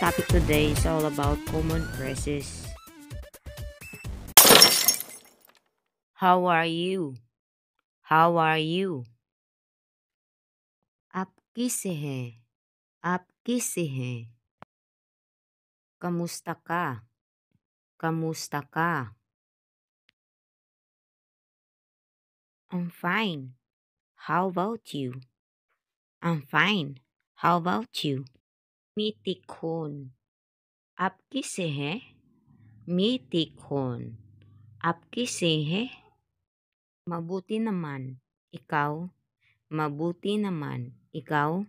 topic today is all about common phrases. How are you? How are you? आप कैसे हैं? आप कैसे हैं? Kamusta ka? Kamusta ka? I'm fine. How about you? I'm fine. How about you? मैं ठीक हूँ. आप कैसे हैं? मैं ठीक हूँ. आप कैसे हैं? Mabuti naman. Ikaw? Mabuti naman. Ikaw?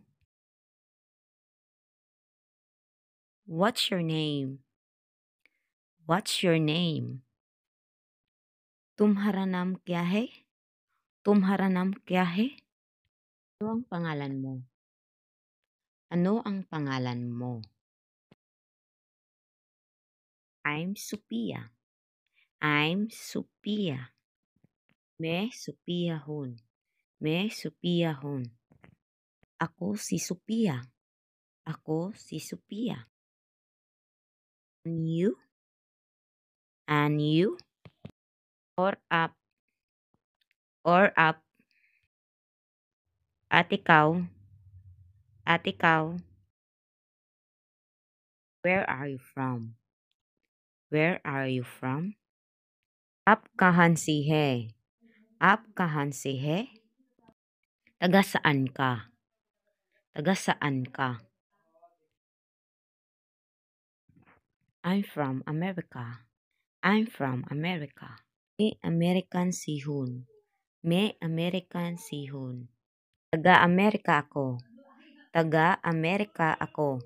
What's your name? What's your name? तुम्हारा नाम क्या है? तुम्हारा नाम क्या है? Ano ang pangalan mo? Ano ang pangalan mo? I'm Sophia. I'm Sophia. मैं Sophia हूँ. मैं Sophia हूँ. Ako si Sophia. Ako si Sophia. And you? And you? Or up. Or up. At ikaw? At ikaw? Where are you from? Where are you from? आप कहाँ से है? आप कहाँ से है? Taga saan ka? Taga saan ka? I'm from America. I'm from America. May American sihon. May American sihon. Taga Amerika ako. Taga Amerika ako.